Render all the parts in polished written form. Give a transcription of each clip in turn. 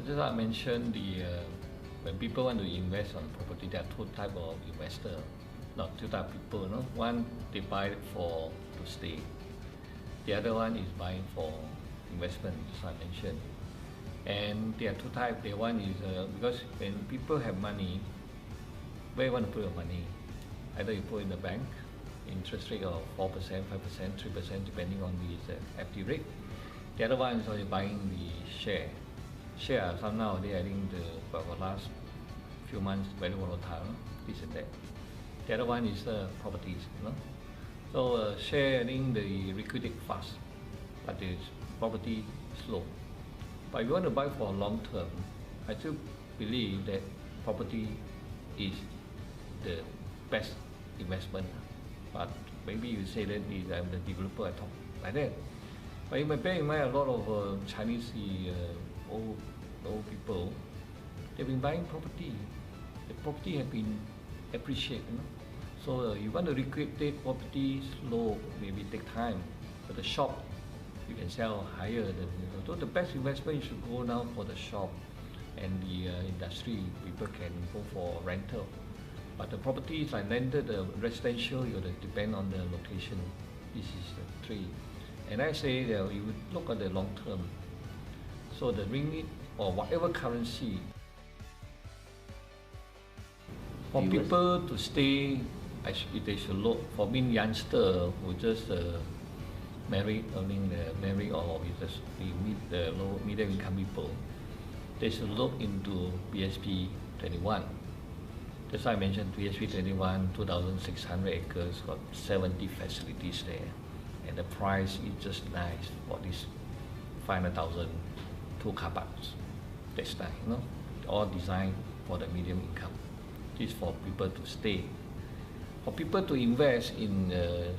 Just like I mentioned, when people want to invest on property, there are two type of investor, not two type of people. No, one they buy it for to stay. The other one is buying for investment, as I mentioned. And there are two types. The one is because when people have money, where you want to put your money? Either you put in the bank, interest rate of 4%, 5%, 3%, depending on the FD rate. The other one is only buying the share. Share, some nowadays I think for the last few months very volatile, this and that. The other one is properties. So share, I think they liquidate fast, but the property slow. But if you want to buy for long term, I still believe that property is the best investment. But maybe you say that I'm the developer, I talk like that. But you might bear in mind a lot of Chinese old people, they've been buying property. The property have been appreciated. So you want to liquidate property slow, maybe take time. But the shop, you can sell higher than so the best investment you should go now for the shop and the industry. People can go for rental. But the properties like landed, the residential, you depend on the location. This is the three. And I say that you would look at the long term. So the ringgit or whatever currency, for people to stay, they should look. For me, youngster who just married, married or just meet the low middle income people, they should look into BSP 21. That's why I mentioned BSP 21, 2,600 acres, got 70 facilities there, and the price is just nice for this 500,000, 2 car parks. That's nice, all designed for the medium income. This is for people to stay. For people to invest in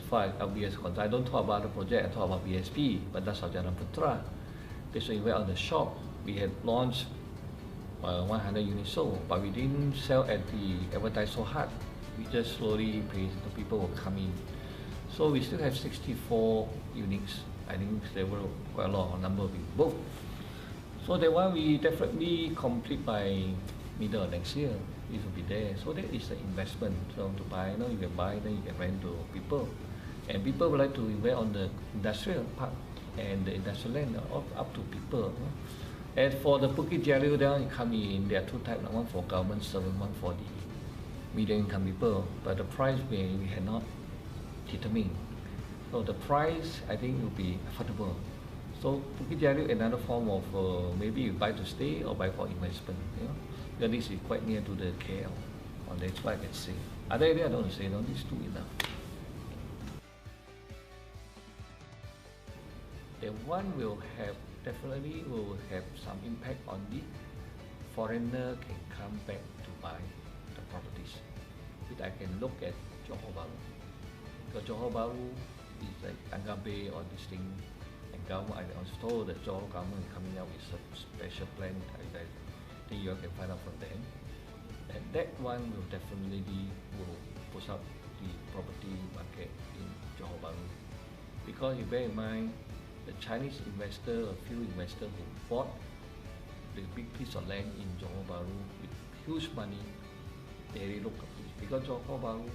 for LBS concept, I don't talk about the project, I talk about BSP, but that's Jalan Putra. They should invest on the shop. We had launched 100 units sold, but we didn't sell at the advertise so hard. We just slowly pay, the people will come in. So we still have 64 units. I think there were quite a lot of number of people both. So that one we definitely complete by middle of next year. It will be there. So that is the investment. So to buy, you can buy, then you can rent to people. And people would like to invest on the industrial park and the industrial land up to people. As for the Bukit Jalil down, you come in, there are two types, one for government servant, one for the medium income people. But the price we had not determined. So the price, I think, will be affordable. So Bukit Jalil, another form of maybe you buy to stay or buy for investment. Because this is quite near to the KL. Or that's what I can say. Other area I don't say, these two enough. The one will have definitely will have some impact on the foreigner can come back to buy the properties. If I can look at Johor Bahru. Because Johor Bahru is like Tangga Bay or this thing, and government, I was told that Johor government is coming out with a special plan. I think you can find out from them. And that one will definitely push up the property market in Johor Bahru. Because you bear in mind, the Chinese investor, a few investors who bought the big piece of land in Johor Bahru with huge money, they really look at this. Because Johor Bahru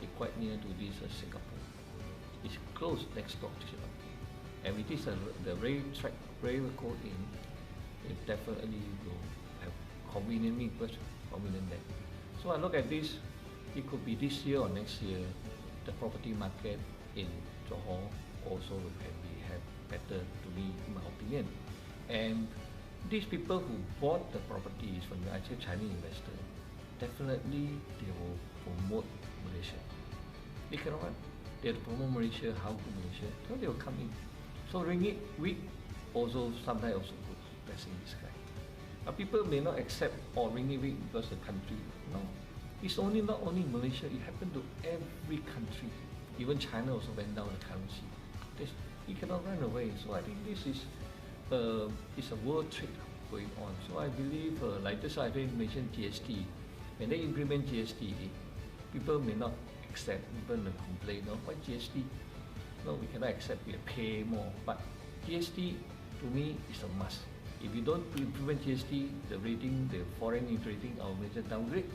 is quite near to this Singapore. It's close next door to Singapore. And with this, the rail track, rail will go in, it definitely will have convenient there. So I look at this, it could be this year or next year, the property market in Johor also will have better to me, in my opinion. And these people who bought the properties from the actual Chinese investor, definitely they will promote Malaysia. They cannot, they have to promote Malaysia, how to Malaysia, so they will come in. So ringgit weak also sometimes also good, blessing in disguise. But people may not accept ringgit weak because the country, no. It's only not only Malaysia, it happened to every country. Even China also went down the currency. You cannot run away. So I think this is it's a world trade going on. So I believe, like this, I mentioned GST. When they implement GST, people may not accept, people may complain, why GST? No, we cannot accept, we pay more. But GST, to me, is a must. If you don't implement GST, the rating, the foreign rating, our major downgrade,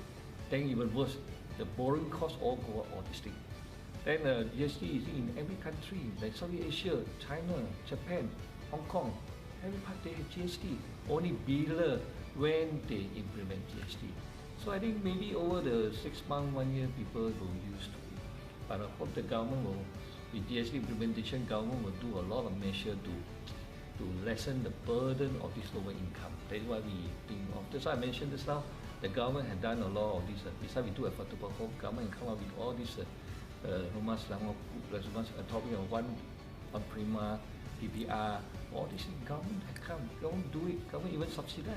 then even worse, the borrowing costs all go up, all this thing. Then GST is in every country, like Southeast Asia, China, Japan, Hong Kong, every part they have GST. Only below when they implement GST. So I think maybe over the 6 months, 1 year, people will use to it. But I hope the government will, with GST implementation, government will do a lot of measures to lessen the burden of this lower income. That's why we think of. That's why I mentioned this now. The government had done a lot of this. Besides we do affordable home, government come up with all these rumah selama topic of one prima, PPR, all this things. Government had come. Government do it. Government even subsidize.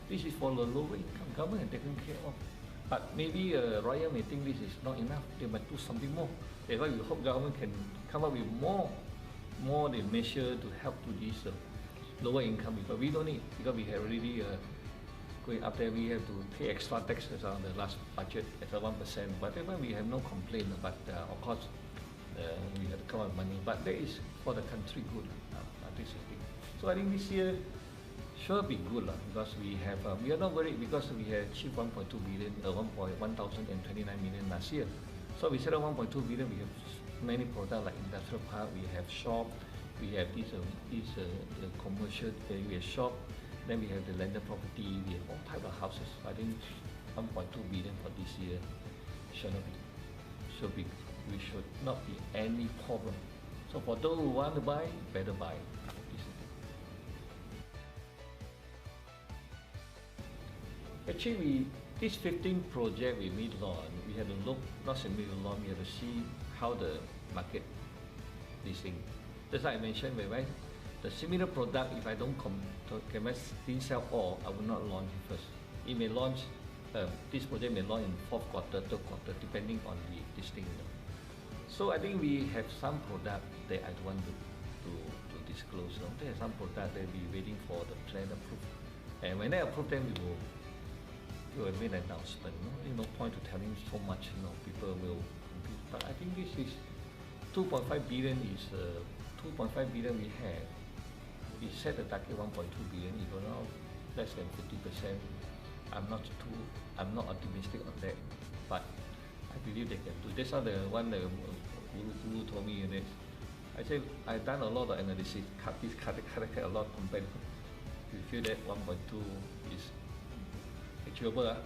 This is for the lower income. Government had taken care of. But maybe Raya may think this is not enough. They might do something more. That's why we hope government can come up with more the measure to help to these lower income people. We don't need, because we have already going up there, we have to pay extra taxes on the last budget at 1%. Whatever, we have no complaint, but of course we have to come up with money. But that is for the country good. This is the thing. So I think this year sure be good because we are not worried because we have achieved 1.2 billion, 1,029 million last year. So we said 1.2 billion, we have many products like industrial park, we have shop, we have this commercial, we have shop, then we have the landed property, we have all type of houses. I think 1.2 billion for this year should not be any problem. So for those who want to buy, better buy. Actually, this 15 project we made launch, we had to look, not simply launch, we have to see how the market, this thing. That's why I mentioned, whereby the similar product, if I didn't sell all, I will not launch it first. It may launch, this project may launch in 4th quarter, 3rd quarter, depending on this thing. So I think we have some product that I don't want to disclose. There are some product that we're waiting for the plan approved. And when they approve them, we will make an announcement. No point to telling so much, people will compete. But I think this is 2.5 billion is 2.5 billion we have. We set the target 1.2 billion, even now less than 50%. I'm not optimistic on that, but I believe they can do. That's how the one that Guru told me. I said I've done a lot of analysis, cut a lot compared. We feel that 1.2 is achievable.